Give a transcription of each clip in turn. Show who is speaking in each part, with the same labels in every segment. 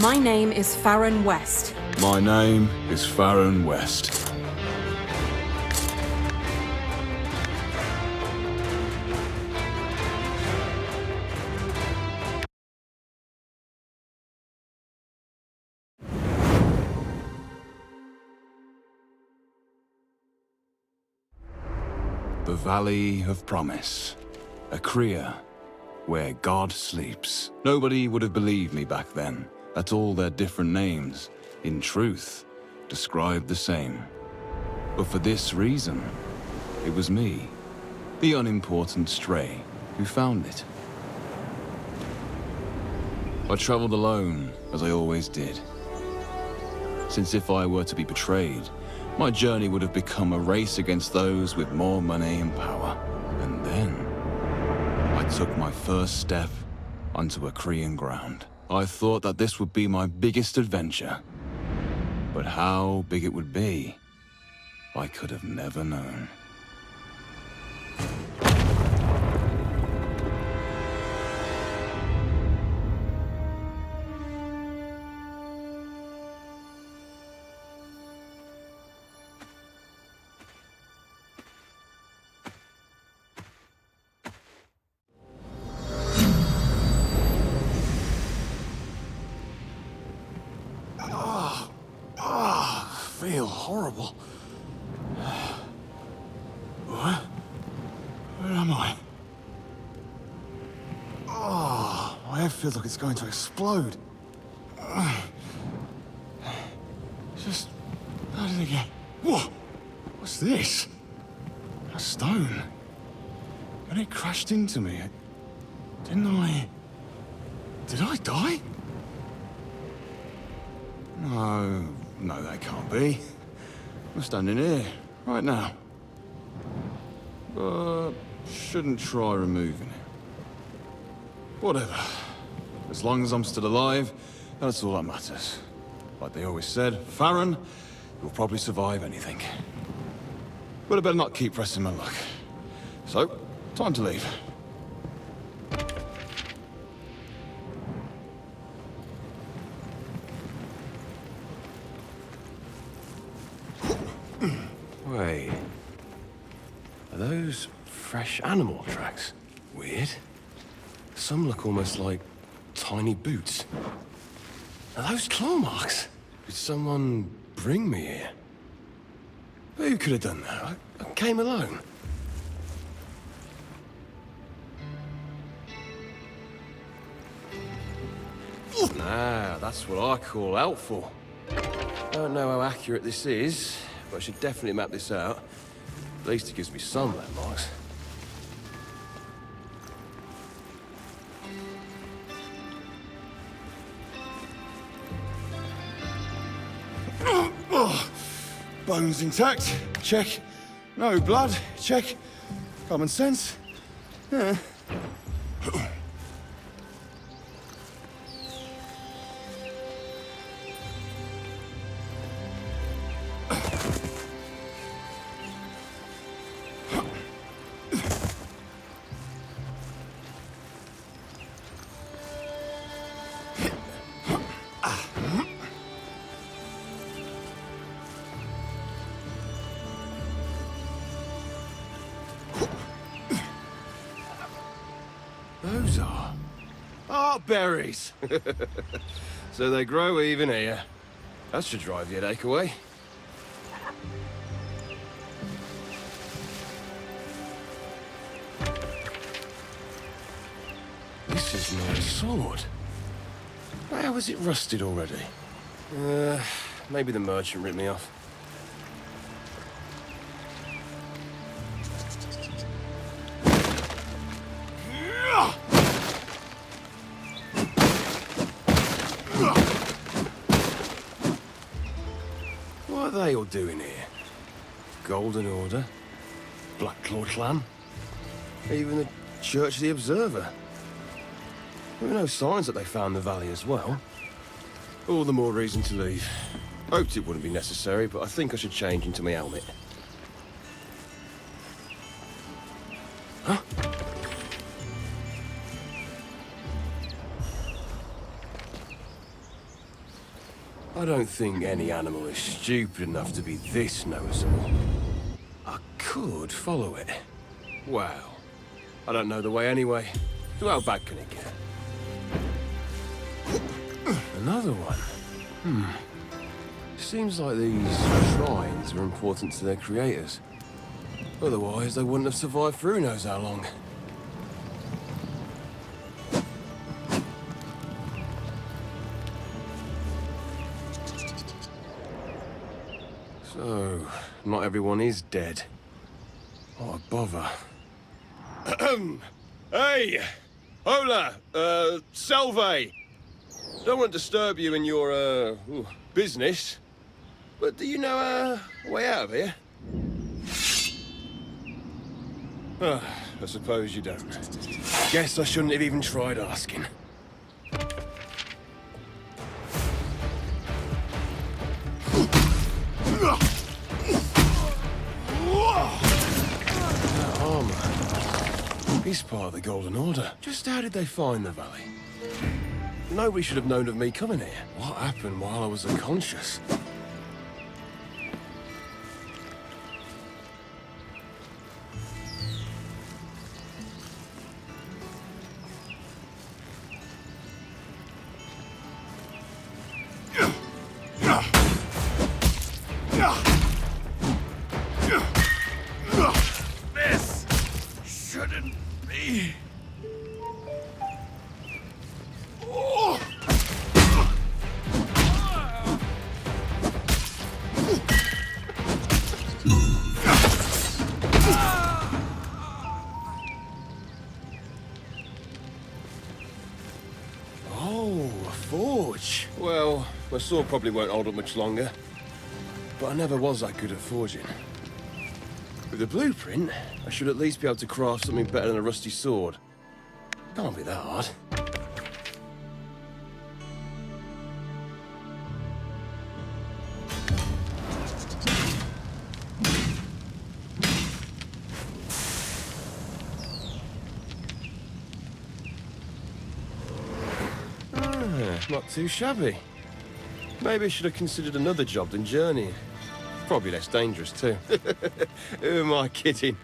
Speaker 1: My name is Farron West.
Speaker 2: My name is Farron West. The Valley of Promise. A Kriya, where God sleeps. Nobody would have believed me back then, that all their different names, in truth, described the same. But for this reason, it was me, the unimportant stray, who found it. I traveled alone, as I always did. Since if I were to be betrayed, my journey would have become a race against those with more money and power. And then, I took my first step onto a Korean ground. I thought that this would be my biggest adventure. But how big it would be, I could have never known. I feel horrible. What? Where am I? Oh, my head feels like it's going to explode. Just... how did I get... Whoa! What's this? A stone. When it crashed into me, didn't I... Did I die? No, that can't be. I'm standing here, right now. But shouldn't try removing it. Whatever. As long as I'm still alive, that's all that matters. Like they always said, Farron, you'll probably survive anything. But I better not keep pressing my luck. So, time to leave.
Speaker 3: Wait. Are those fresh animal tracks? Weird. Some look almost like tiny boots. Are those claw marks? Did someone bring me here? Who could have done that? I came alone. Nah, that's what I call helpful. Don't know how accurate this is, but I should definitely map this out. At least it gives me some landmarks.
Speaker 2: Oh, bones intact, check. No blood, check. Common sense. Yeah.
Speaker 3: Those are berries. So they grow even here. That should drive the headache away. This is my sword. How is it rusted already? Maybe the merchant ripped me off. What are they all doing here? Golden Order, Black Claw Clan, even the Church of the Observer. There were no signs that they found the valley as well. All the more reason to leave. Hoped it wouldn't be necessary, but I think I should change into my helmet. Huh? I don't think any animal is stupid enough to be this noticeable. I could follow it. Well, I don't know the way anyway. So how bad can it get? Another one. Seems like these shrines are important to their creators. Otherwise, they wouldn't have survived through knows how long. So, not everyone is dead. What a bother. Hey! Hola! Salve! Don't want to disturb you in your, business. But do you know a way out of here? I suppose you don't. Guess I shouldn't have even tried asking. That armor. He's part of the Golden Order. Just how did they find the valley? Nobody should have known of me coming here. What happened while I was unconscious?
Speaker 2: This shouldn't be.
Speaker 3: Oh, a forge. Well, my sword probably won't hold up much longer. But I never was that good at forging. With the blueprint, I should at least be able to craft something better than a rusty sword. Can't be that hard. Not too shabby. Maybe I should have considered another job than journeying. Probably less dangerous, too. Who am I kidding?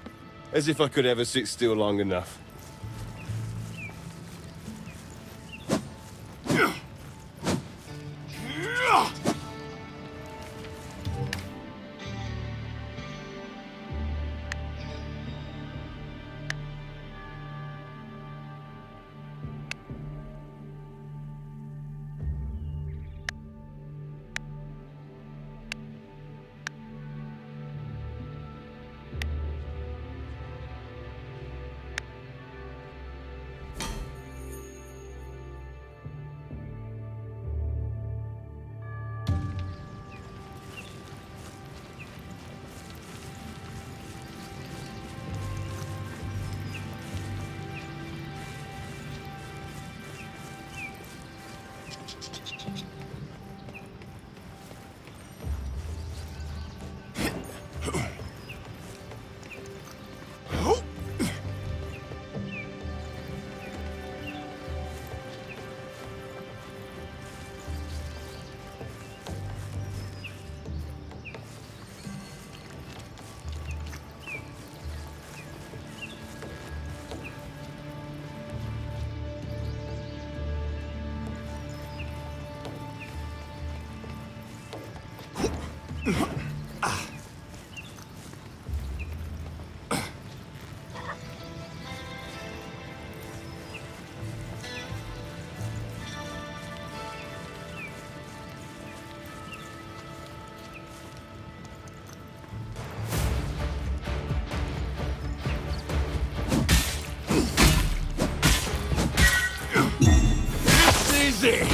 Speaker 3: As if I could ever sit still long enough. Easy!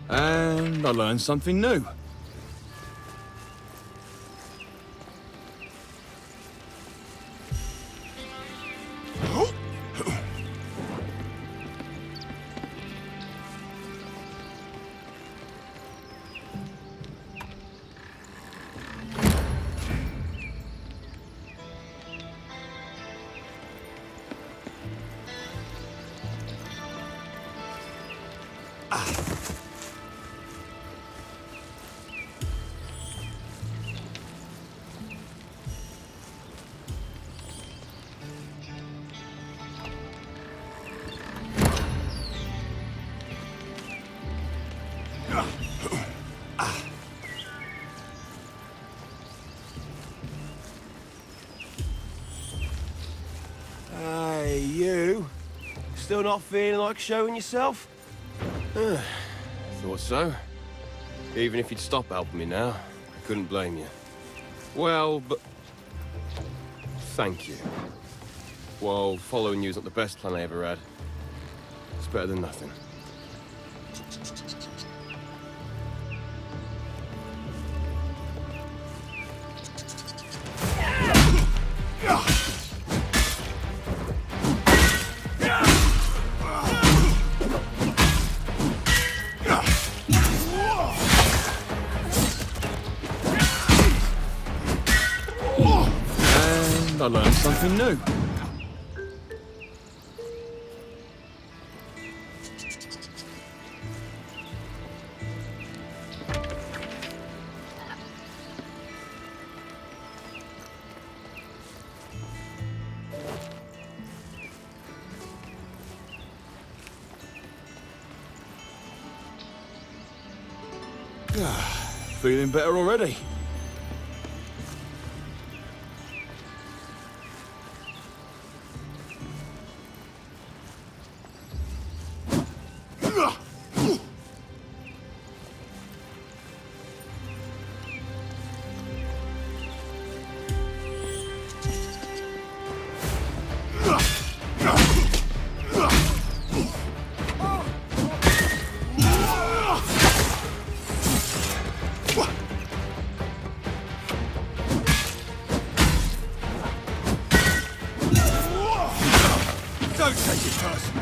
Speaker 2: And I learned something new.
Speaker 3: Hey, you. Still not feeling like showing yourself? Thought so. Even if you'd stop helping me now, I couldn't blame you. Well, but... thank you. Well, following you's not the best plan I ever had. It's better than nothing.
Speaker 2: And I learned something new. Feeling better already.
Speaker 3: Don't take it personally.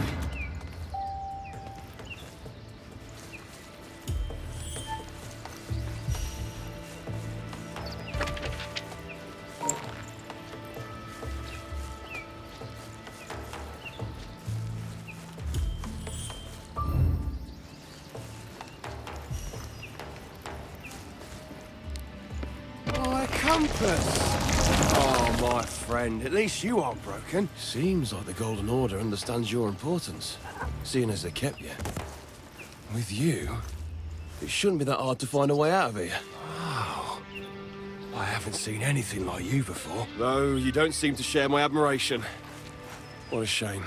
Speaker 3: My compass! Oh, my friend, at least you aren't broken. Seems like the Golden Order understands your importance, seeing as they kept you. With you, it shouldn't be that hard to find a way out of here. Wow. I haven't seen anything like you before. Though you don't seem to share my admiration. What a shame.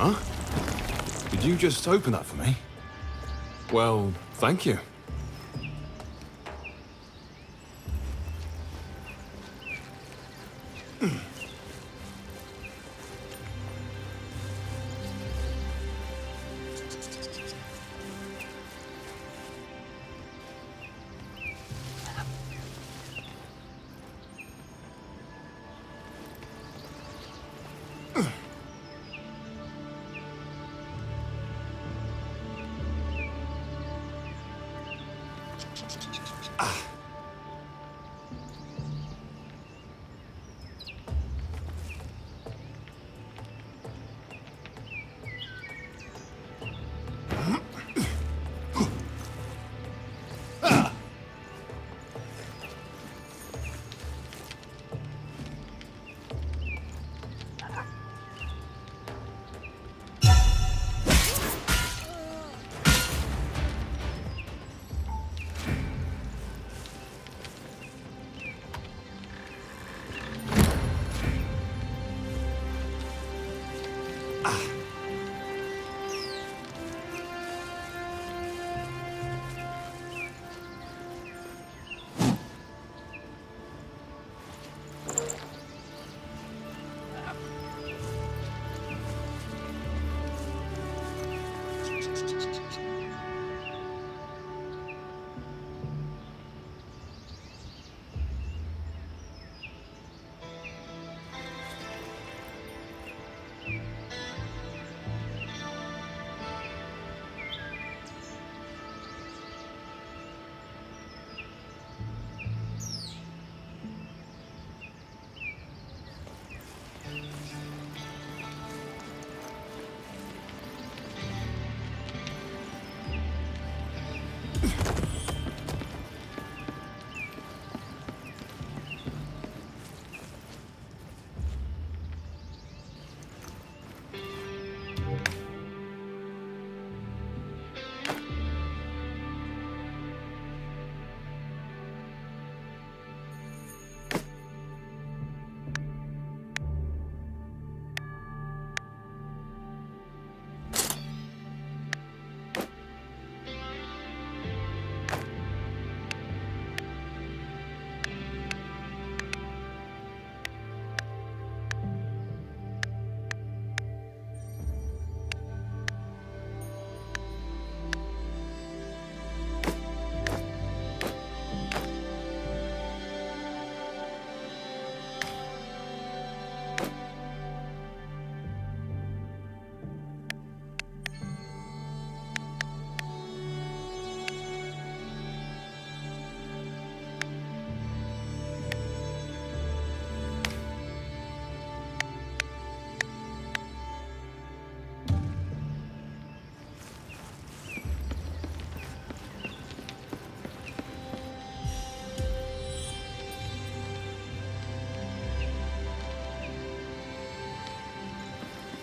Speaker 2: Huh? Did you just open that for me? Well, thank you.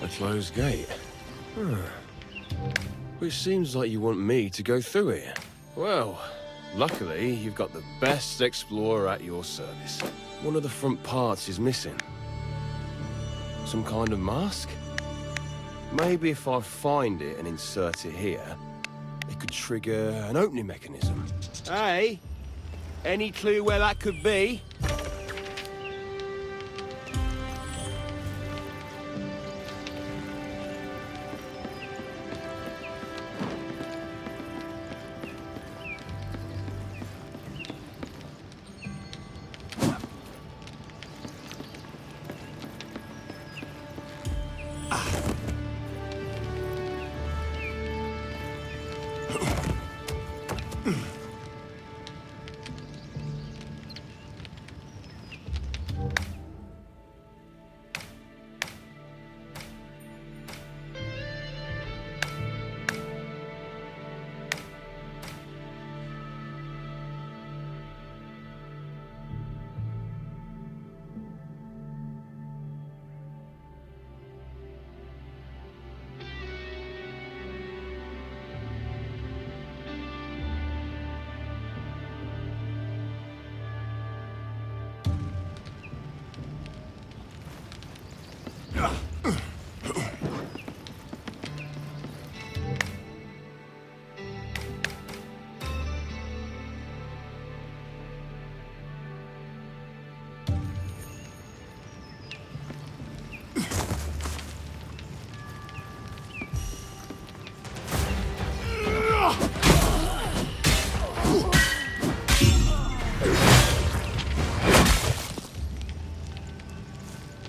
Speaker 3: A closed gate. Huh. Which seems like you want me to go through it. Well, luckily, you've got the best explorer at your service. One of the front parts is missing. Some kind of mask? Maybe if I find it and insert it here, it could trigger an opening mechanism. Hey, any clue where that could be?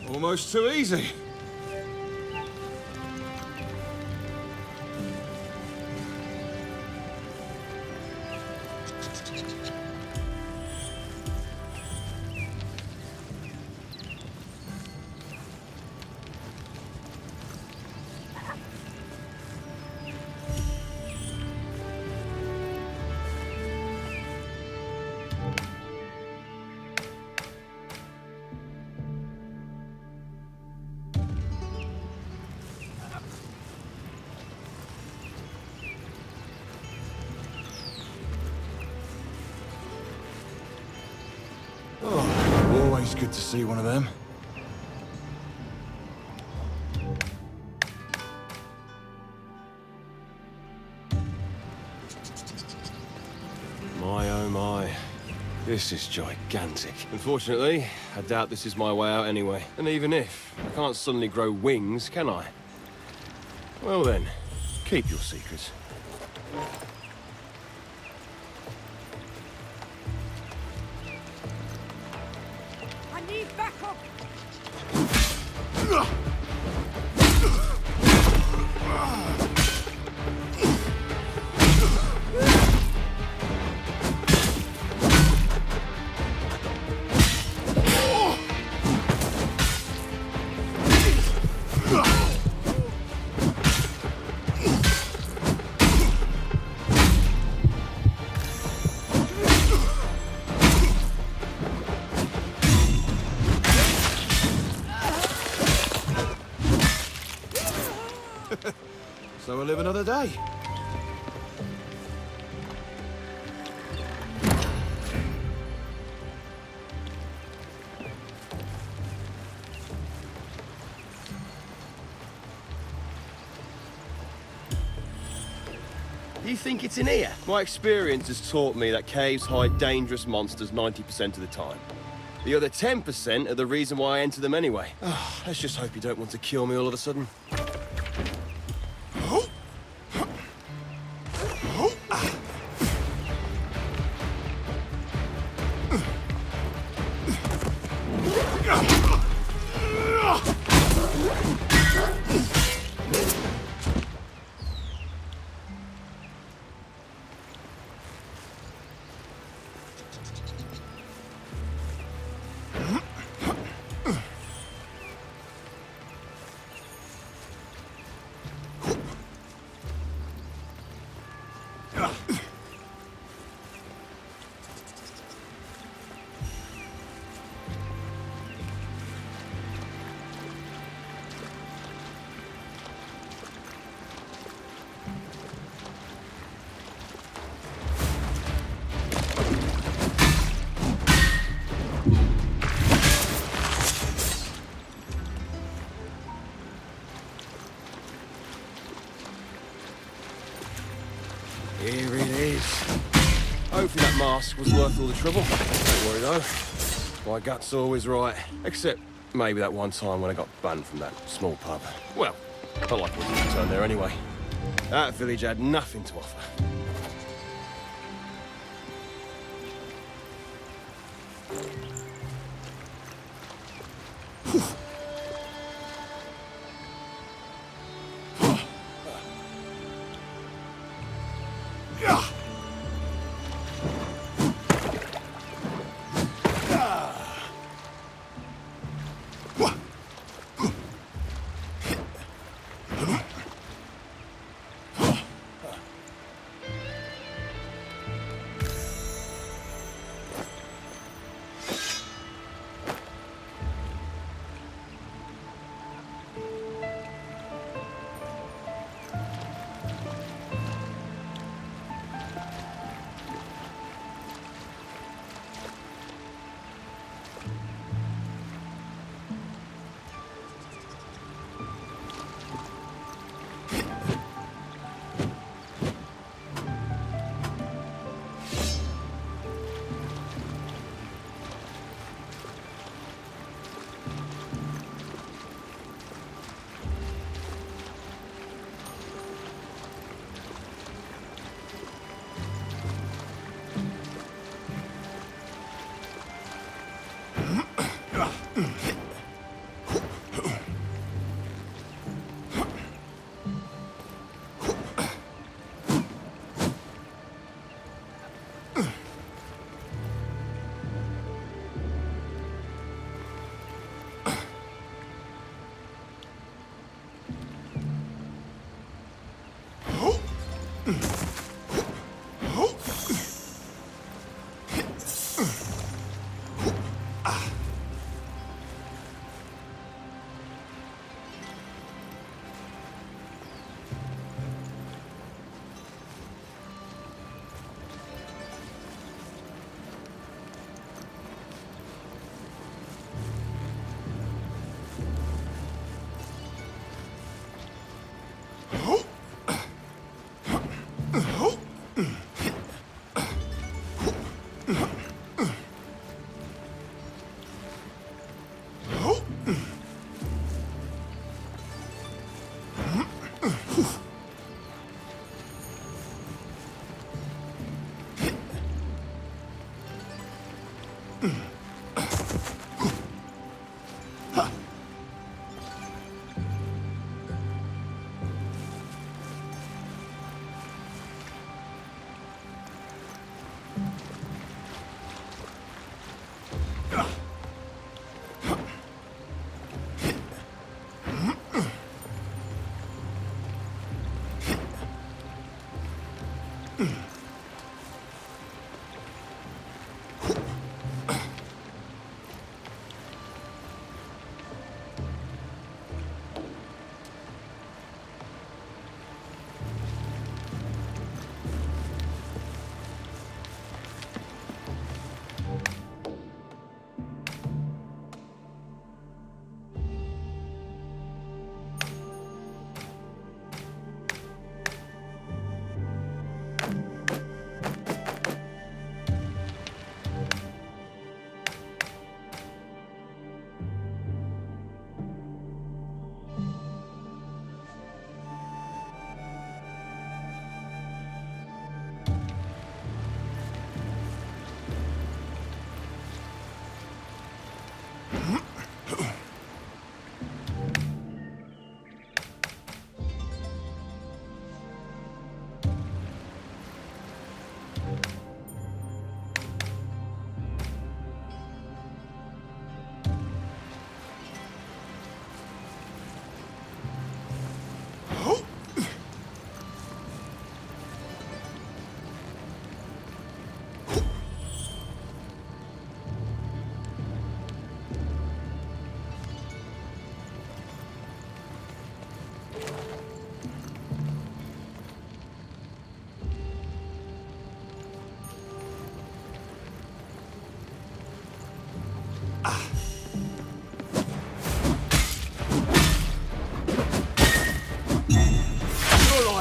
Speaker 2: Almost too easy. Oh, always good to see one of them.
Speaker 3: My oh my. This is gigantic. Unfortunately, I doubt this is my way out anyway. And even if, I can't suddenly grow wings, can I? Well then, keep your secrets.
Speaker 1: I need backup!
Speaker 2: So we'll live another day.
Speaker 3: You think it's in here? My experience has taught me that caves hide dangerous monsters 90% of the time. The other 10% are the reason why I enter them anyway. Let's just hope you don't want to kill me all of a sudden. Here it is. Hopefully that mask was worth all the trouble. Don't worry though. My gut's always right. Except maybe that one time when I got banned from that small pub. Well, I like what you turned there anyway. That village had nothing to offer.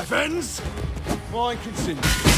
Speaker 3: Life ends, mine continues.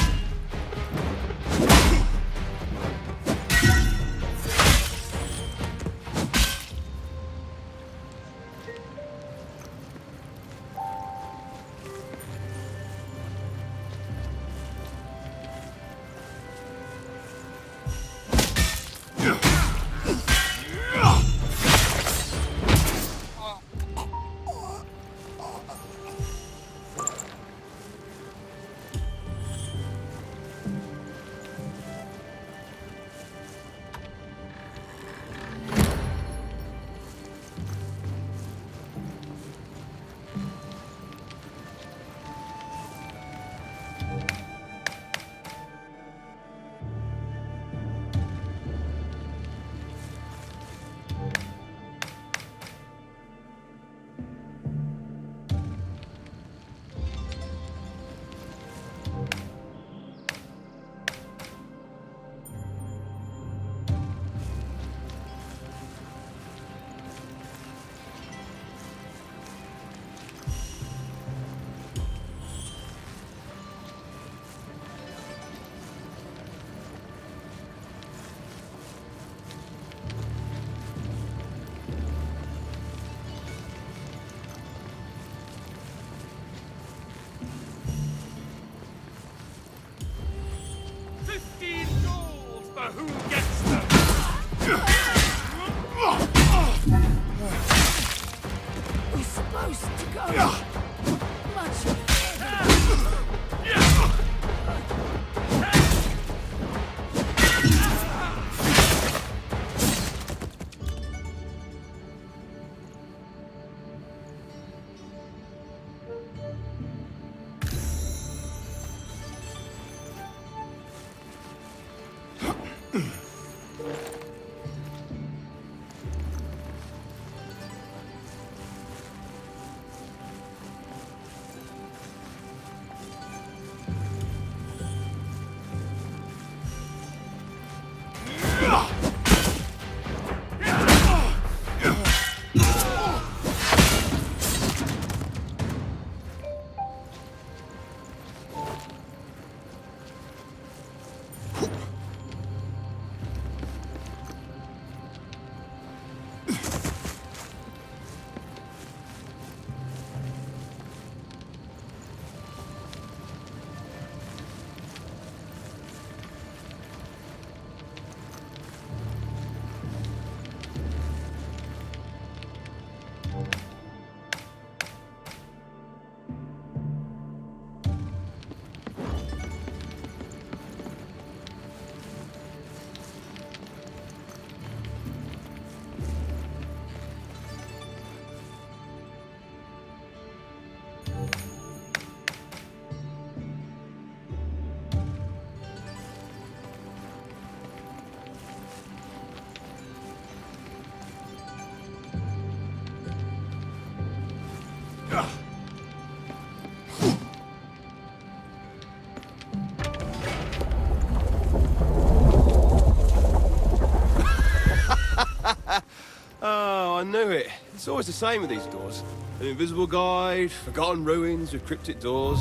Speaker 3: knew it. It's always the same with these doors. An invisible guide, forgotten ruins with cryptic doors.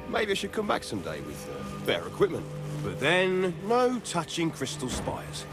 Speaker 3: Maybe I should come back someday with better equipment. But then, no touching crystal spires.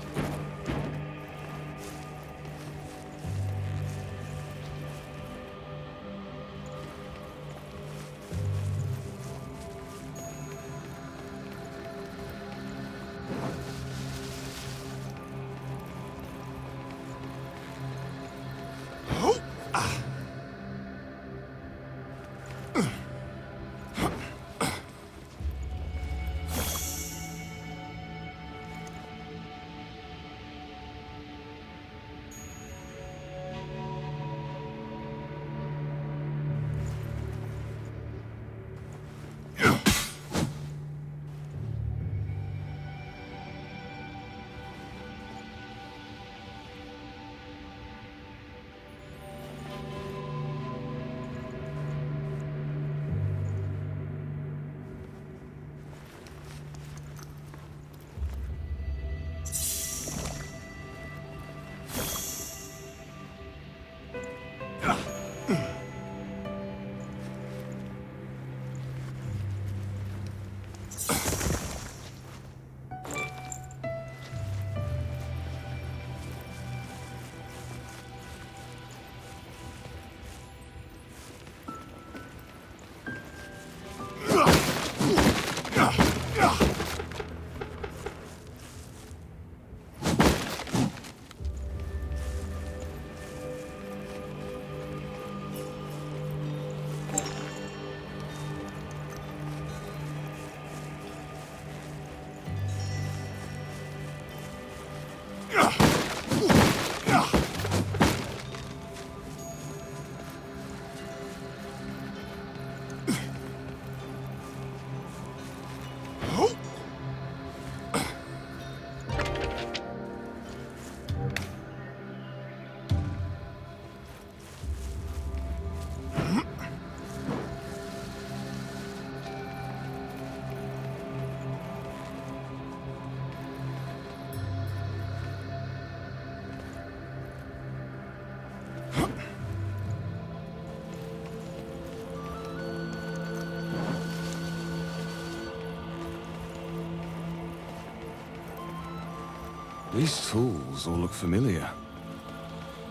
Speaker 2: These tools all look familiar,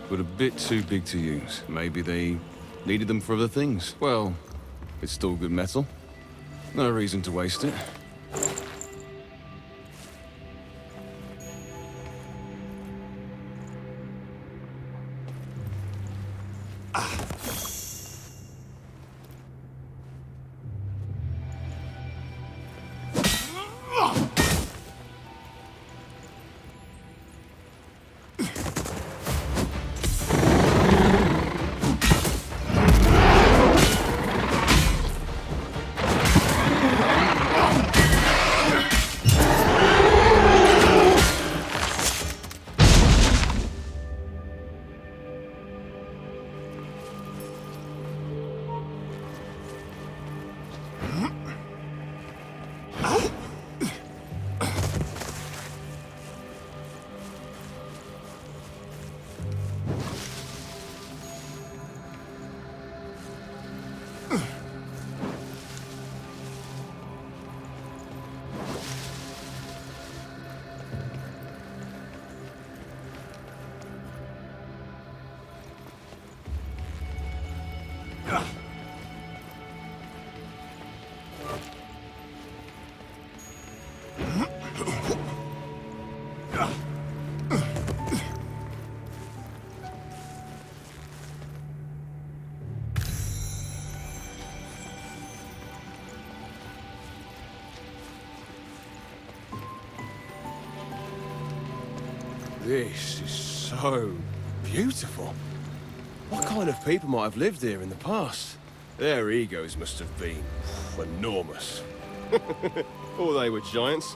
Speaker 2: but a bit too big to use. Maybe they needed them for other things. Well, it's still good metal. No reason to waste it.
Speaker 3: This is so beautiful. What kind of people might have lived here in the past? Their egos must have been enormous. Or they were giants.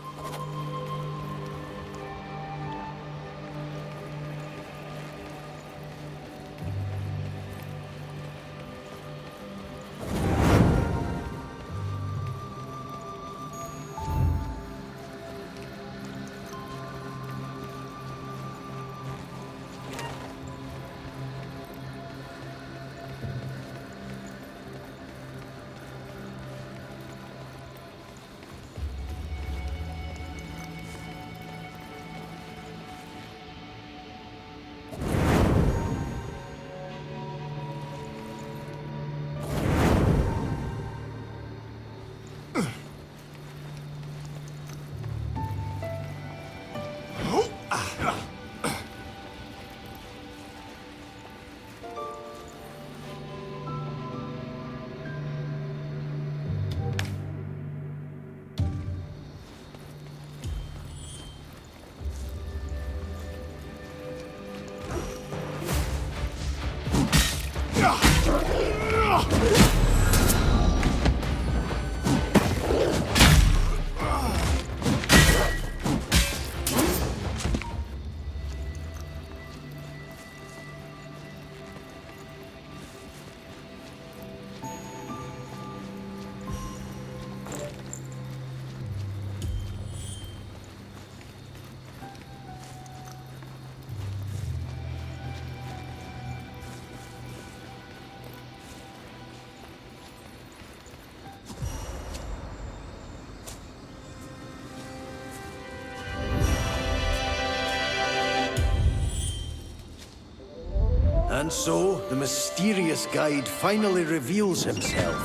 Speaker 4: And so, the mysterious guide finally reveals himself.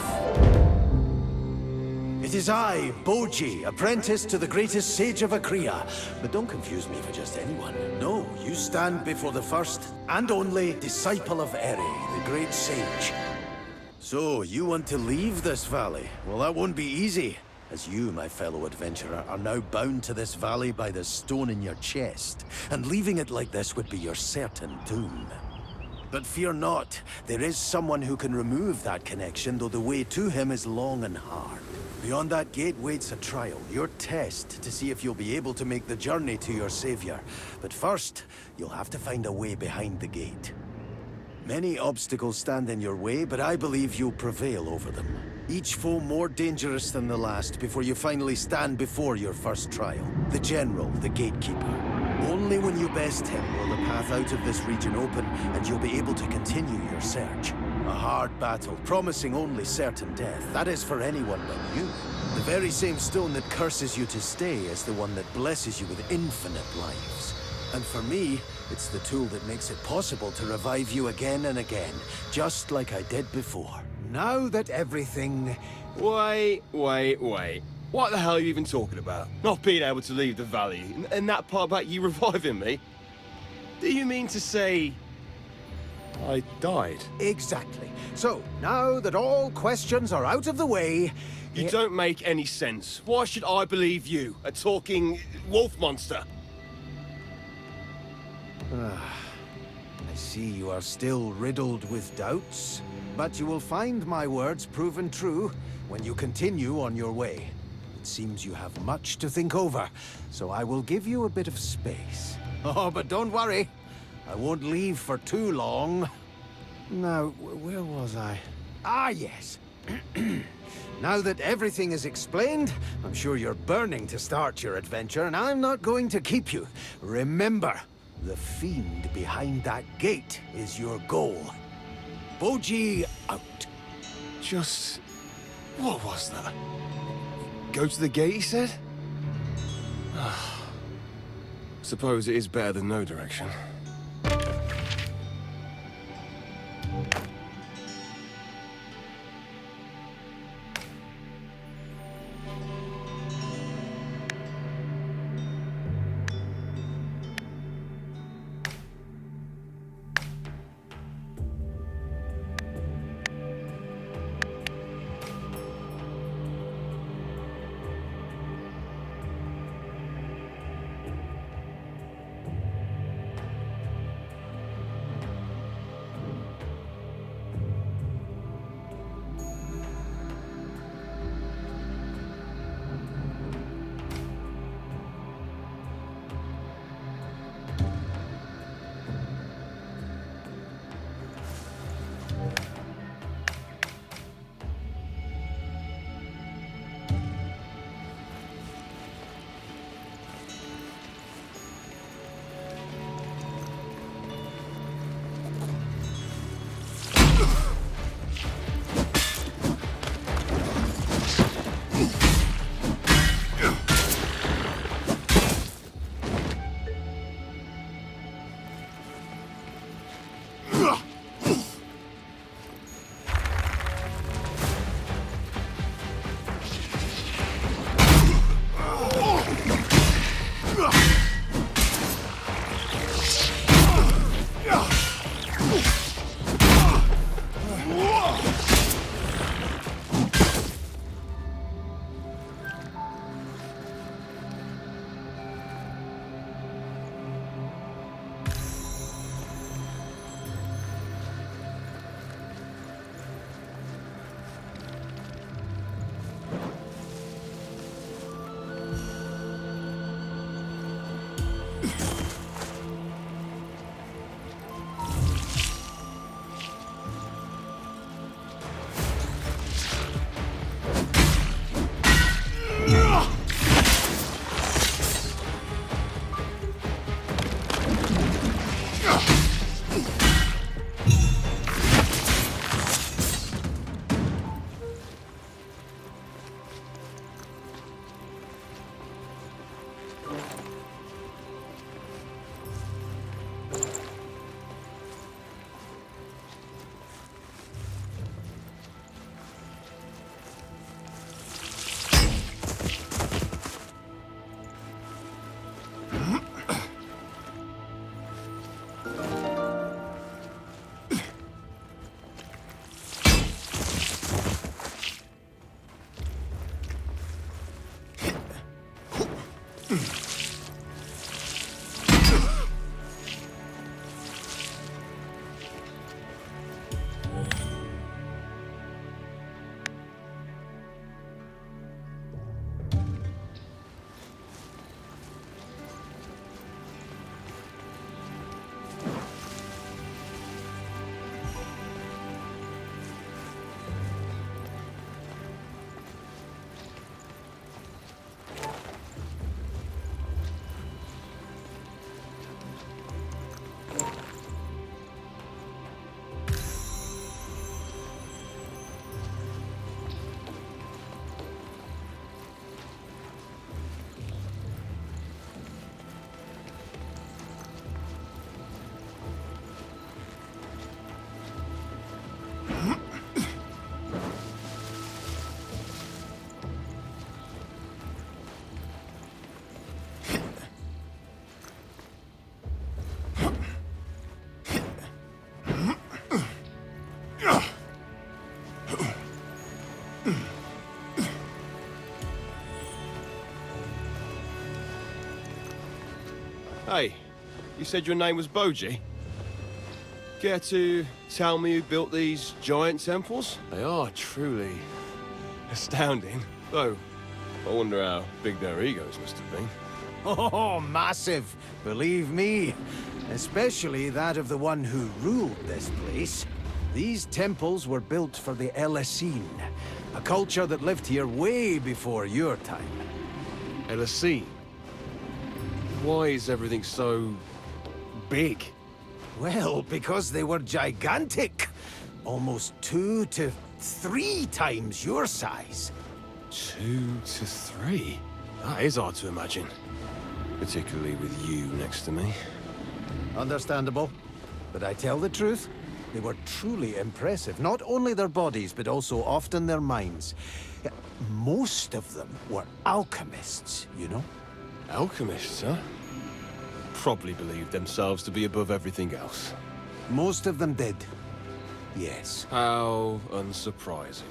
Speaker 4: It is I, Boji, apprentice to the greatest sage of Akria. But don't confuse me for just anyone. No, you stand before the first and only disciple of Eri, the great sage. So, you want to leave this valley? Well, that won't be easy, as you, my fellow adventurer, are now bound to this valley by the stone in your chest, and leaving it like this would be your certain doom. But fear not, there is someone who can remove that connection, though the way to him is long and hard. Beyond that gate waits a trial, your test, to see if you'll be able to make the journey to your savior. But first, you'll have to find a way behind the gate. Many obstacles stand in your way, but I believe you'll prevail over them. Each foe more dangerous than the last before you finally stand before your first trial. The General, the Gatekeeper. Only when you best him will the path out of this region open, and you'll be able to continue your search. A hard battle, promising only certain death. That is for anyone but you. The very same stone that curses you to stay is the one that blesses you with infinite lives. And for me, it's the tool that makes it possible to revive you again and again, just like I did before. Now that everything...
Speaker 3: Wait. What the hell are you even talking about? Not being able to leave the valley, and that part about you reviving me? Do you mean to say... I died?
Speaker 4: Exactly. So, now that all questions are out of the way...
Speaker 3: You don't make any sense. Why should I believe you, a talking wolf monster?
Speaker 4: I see you are still riddled with doubts, but you will find my words proven true when you continue on your way. It seems you have much to think over, so I will give you a bit of space. Oh, but don't worry. I won't leave for too long. Now, where was I? Ah, yes. Now that everything is explained, I'm sure you're burning to start your adventure, and I'm not going to keep you. Remember, the fiend behind that gate is your goal. Boji out.
Speaker 3: Just... what was that? Go to the gate, he said? Suppose it is better than no direction. Hey, you said your name was Boji? Care to tell me who built these giant temples? They are truly astounding. Though, I wonder how big their egos must have been.
Speaker 4: Oh, massive, believe me. Especially that of the one who ruled this place. These temples were built for the Elessene, a culture that lived here way before your time.
Speaker 3: Elessene? Why is everything so big?
Speaker 4: Well, because they were gigantic. Almost 2 to 3 times your size.
Speaker 3: 2 to 3? That is hard to imagine. Particularly with you next to me.
Speaker 4: Understandable. But I tell the truth, they were truly impressive. Not only their bodies, but also often their minds. Yeah, most of them were alchemists, you know?
Speaker 3: Alchemists, huh? Probably believed themselves to be above everything else.
Speaker 4: Most of them did. Yes.
Speaker 3: How unsurprising.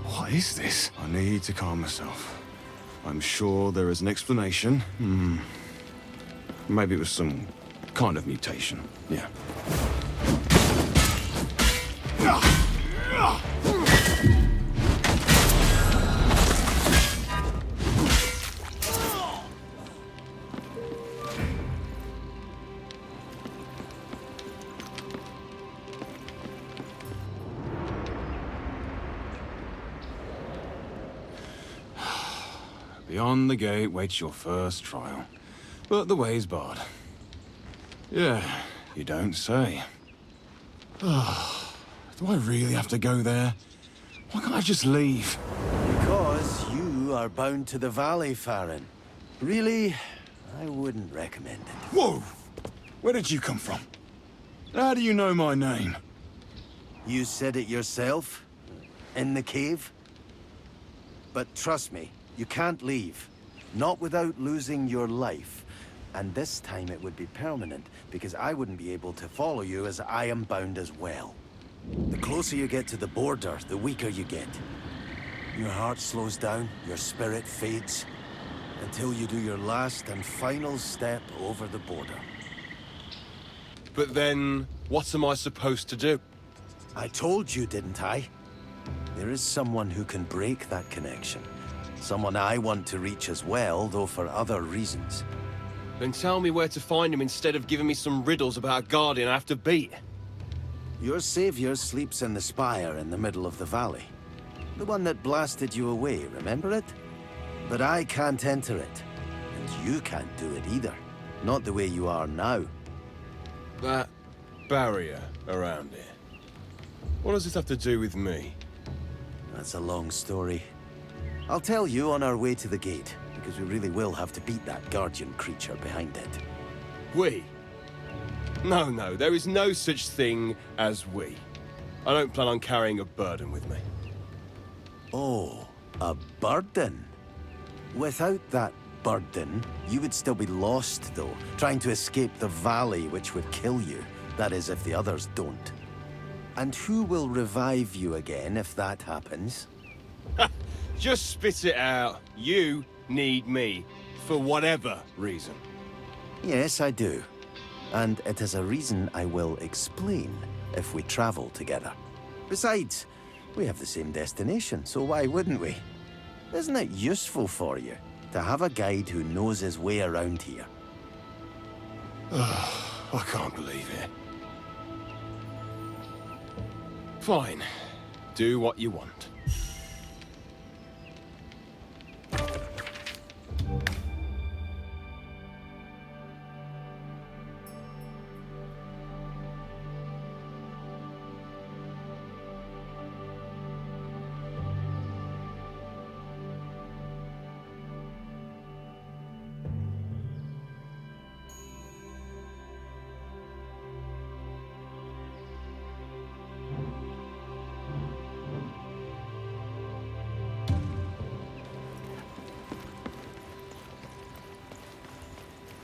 Speaker 3: What is this? I need to calm myself. I'm sure there is an explanation. Maybe it was some kind of mutation. Yeah.
Speaker 2: Beyond the gate waits your first trial. But the way's barred. Yeah, you don't say. Do I really have to go there? Why can't I just leave?
Speaker 4: Because you are bound to the valley, Farron. Really, I wouldn't recommend it.
Speaker 2: Whoa! Where did you come from? How do you know my name?
Speaker 4: You said it yourself? In the cave? But trust me, you can't leave. Not without losing your life. And this time it would be permanent, because I wouldn't be able to follow you as I am bound as well. The closer you get to the border, the weaker you get. Your heart slows down, your spirit fades, until you do your last and final step over the border.
Speaker 3: But then, what am I supposed to do?
Speaker 4: I told you, didn't I? There is someone who can break that connection. Someone I want to reach as well, though for other reasons.
Speaker 3: Then tell me where to find him instead of giving me some riddles about a guardian I have to beat.
Speaker 4: Your savior sleeps in the spire in the middle of the valley. The one that blasted you away, remember it? But I can't enter it. And you can't do it either. Not the way you are now.
Speaker 3: That barrier around it. What does this have to do with me?
Speaker 4: That's a long story. I'll tell you on our way to the gate, because we really will have to beat that guardian creature behind it.
Speaker 3: We? No, there is no such thing as we. I don't plan on carrying a burden with me.
Speaker 4: Oh, a burden? Without that burden, you would still be lost, though, trying to escape the valley which would kill you. That is, if the others don't. And who will revive you again if that happens?
Speaker 3: Just spit it out. You need me, for whatever reason.
Speaker 4: Yes, I do. And it is a reason I will explain if we travel together. Besides, we have the same destination, so why wouldn't we? Isn't it useful for you to have a guide who knows his way around here?
Speaker 3: I can't believe it. Fine. Do what you want.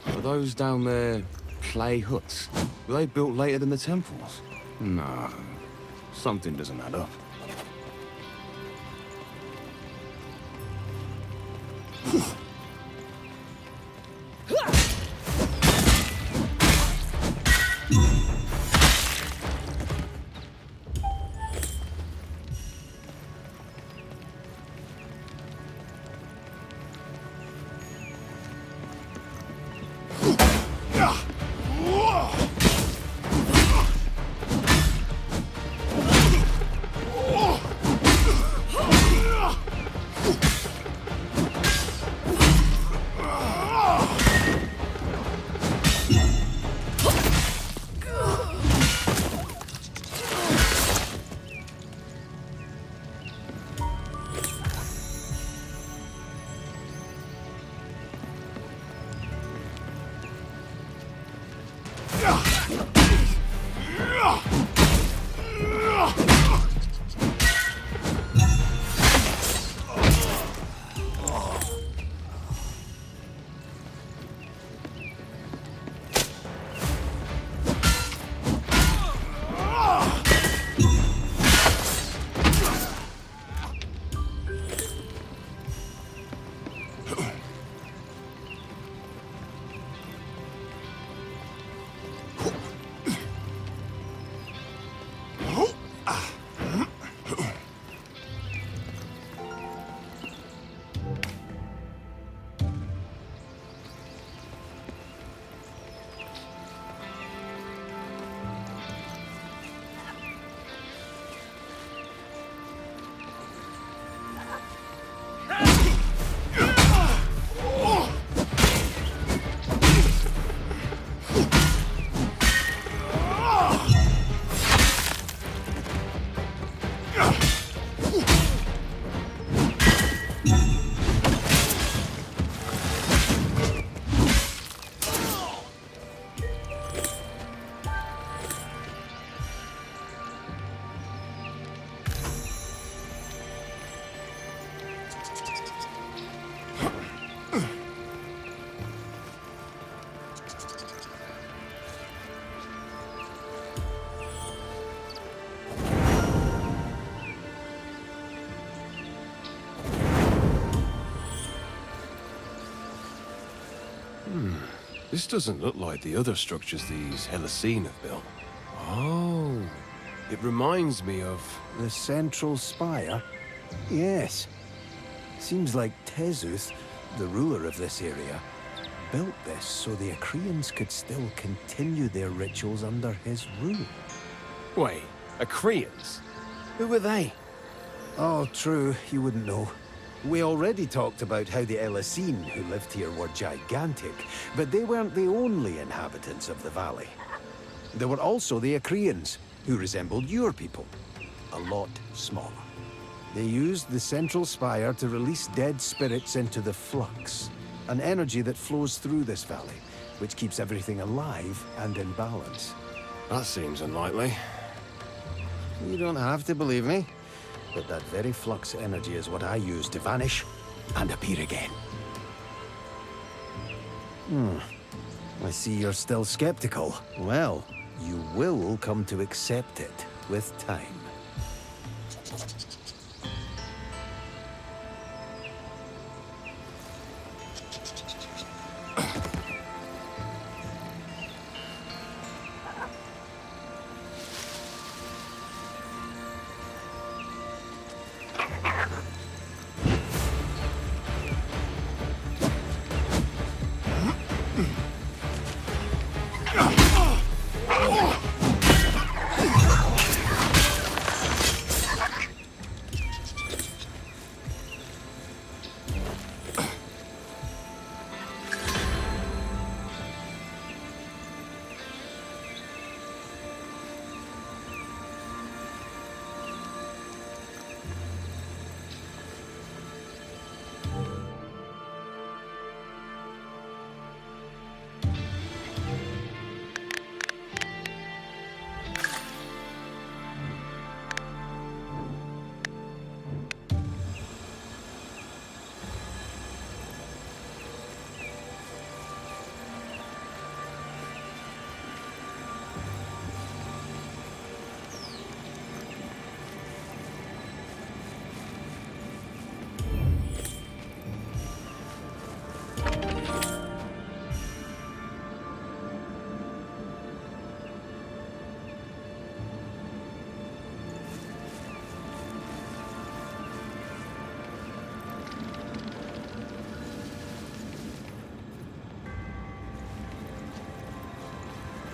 Speaker 2: Are those down there clay huts? Were they built later than the temples? No. Something doesn't add up.
Speaker 3: This doesn't look like the other structures these Helesine have built. Oh, it reminds me of...
Speaker 4: The central spire? Yes. Seems like Tezuth, the ruler of this area, built this so the Achaeans could still continue their rituals under his rule.
Speaker 3: Wait, Achaeans? Who were they?
Speaker 4: Oh, true, you wouldn't know. We already talked about how the Helesine who lived here were gigantic, but they weren't the only inhabitants of the valley. There were also the Achaeans, who resembled your people, a lot smaller. They used the central spire to release dead spirits into the flux, an energy that flows through this valley, which keeps everything alive and in balance.
Speaker 3: That seems unlikely.
Speaker 4: You don't have to believe me, but that very flux energy is what I use to vanish and appear again. I see you're still skeptical. Well, you will come to accept it with time.